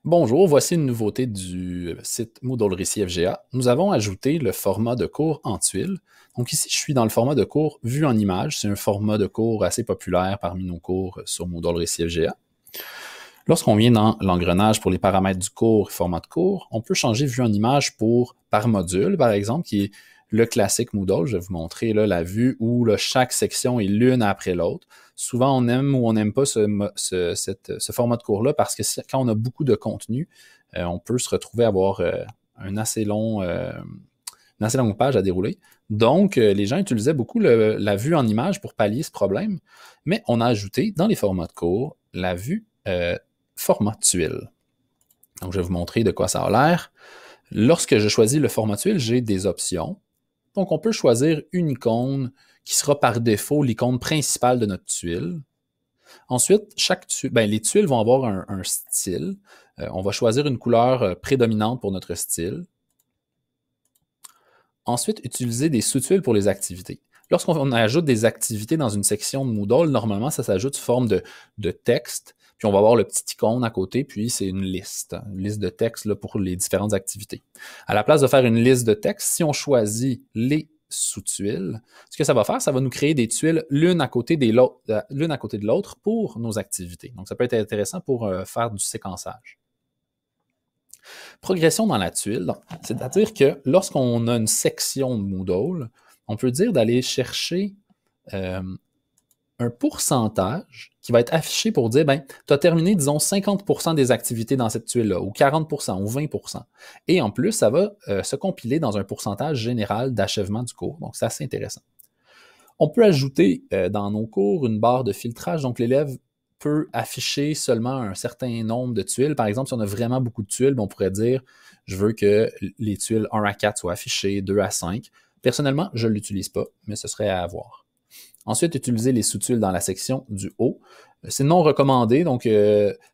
Bonjour, voici une nouveauté du site Moodle Récit FGA. Nous avons ajouté le format de cours en tuiles. Donc ici, je suis dans le format de cours vu en image. C'est un format de cours assez populaire parmi nos cours sur Moodle Récit FGA. Lorsqu'on vient dans l'engrenage pour les paramètres du cours et format de cours, on peut changer vue en image par module, par exemple, qui est le classique Moodle. Je vais vous montrer là, la vue où là, chaque section est l'une après l'autre. Souvent, on aime ou on n'aime pas ce format de cours-là parce que quand on a beaucoup de contenu, on peut se retrouver à avoir une assez longue page à dérouler. Donc, les gens utilisaient beaucoup la vue en image pour pallier ce problème, mais on a ajouté dans les formats de cours la vue format tuile. Donc, je vais vous montrer de quoi ça a l'air. Lorsque je choisis le format tuile, j'ai des options. Donc, on peut choisir une icône qui sera par défaut l'icône principale de notre tuile. Ensuite, les tuiles vont avoir un style. On va choisir une couleur prédominante pour notre style. Ensuite, utiliser des sous-tuiles pour les activités. Lorsqu'on ajoute des activités dans une section de Moodle, normalement, ça s'ajoute sous forme de texte. Puis on va avoir le petit icône à côté, puis c'est une liste de texte là, pour les différentes activités. À la place de faire une liste de texte, si on choisit les sous-tuiles, ce que ça va faire, ça va nous créer des tuiles l'une à côté de l'autre pour nos activités. Donc, ça peut être intéressant pour faire du séquençage. Progression dans la tuile, c'est-à-dire que lorsqu'on a une section de Moodle, on peut dire d'aller chercher un pourcentage qui va être affiché pour dire, tu as terminé, disons, 50% des activités dans cette tuile-là, ou 40%, ou 20%. Et en plus, ça va se compiler dans un pourcentage général d'achèvement du cours. Donc, c'est assez intéressant. On peut ajouter dans nos cours une barre de filtrage. Donc, l'élève peut afficher seulement un certain nombre de tuiles. Par exemple, si on a vraiment beaucoup de tuiles, on pourrait dire, je veux que les tuiles 1 à 4 soient affichées, 2 à 5. Personnellement, je ne l'utilise pas, mais ce serait à avoir. Ensuite, utiliser les sous-tuiles dans la section du haut. C'est non recommandé, donc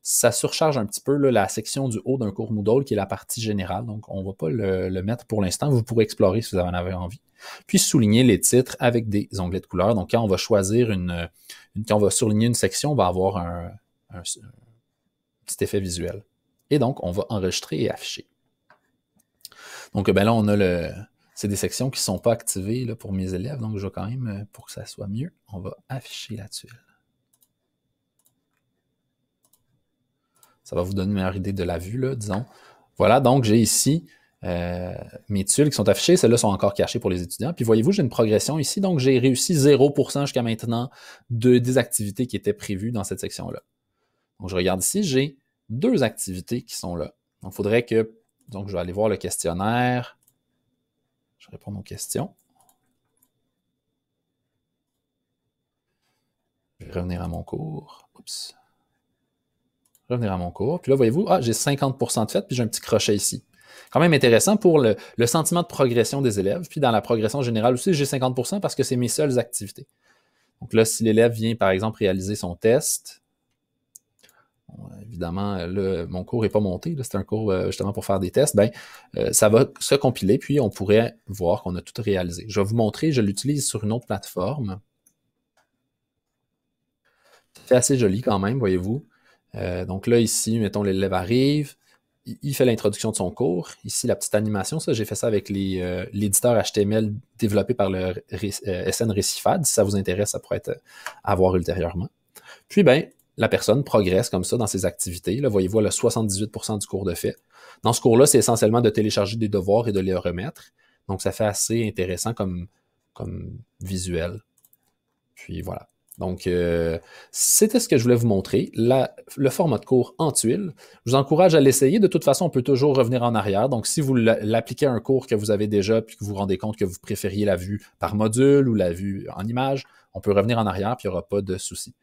ça surcharge un petit peu là, la section du haut d'un cours Moodle, qui est la partie générale. Donc, on ne va pas le mettre pour l'instant. Vous pourrez explorer si vous en avez envie. Puis, souligner les titres avec des onglets de couleur. Donc, quand on va choisir quand on va surligner une section, on va avoir un petit effet visuel. Et donc, on va enregistrer et afficher. Donc, là, on a c'est des sections qui ne sont pas activées là, pour mes élèves, donc je vais quand même, pour que ça soit mieux, on va afficher la tuile. Ça va vous donner une meilleure idée de la vue, là, disons. Voilà, donc j'ai ici mes tuiles qui sont affichées. Celles-là sont encore cachées pour les étudiants. Puis voyez-vous, j'ai une progression ici, donc j'ai réussi 0% jusqu'à maintenant des activités qui étaient prévues dans cette section-là. Donc je regarde ici, j'ai 2 activités qui sont là. Donc il faudrait que, donc je vais aller voir le questionnaire. Je réponds aux questions. Je vais revenir à mon cours. Oups. Revenir à mon cours. Puis là, voyez-vous, j'ai 50% de fait, puis j'ai un petit crochet ici. Quand même intéressant pour le sentiment de progression des élèves. Puis dans la progression générale aussi, j'ai 50% parce que c'est mes seules activités. Donc là, si l'élève vient, par exemple, réaliser son test, évidemment, là, mon cours n'est pas monté, c'est un cours justement pour faire des tests, ça va se compiler, puis on pourrait voir qu'on a tout réalisé. Je vais vous montrer, je l'utilise sur une autre plateforme. C'est assez joli quand même, voyez-vous. Donc là, ici, mettons, l'élève arrive, il fait l'introduction de son cours. Ici, la petite animation, ça, j'ai fait ça avec l'éditeur HTML développé par le SN Recifad. Si ça vous intéresse, ça pourrait être à voir ultérieurement. Puis, la personne progresse comme ça dans ses activités. Là, voyez-vous, elle a 78% du cours de fait. Dans ce cours-là, c'est essentiellement de télécharger des devoirs et de les remettre. Donc, ça fait assez intéressant comme visuel. Puis, voilà. Donc, c'était ce que je voulais vous montrer, le format de cours en tuiles. Je vous encourage à l'essayer. De toute façon, on peut toujours revenir en arrière. Donc, si vous l'appliquez à un cours que vous avez déjà, puis que vous vous rendez compte que vous préfériez la vue par module ou la vue en image, on peut revenir en arrière, puis il n'y aura pas de souci.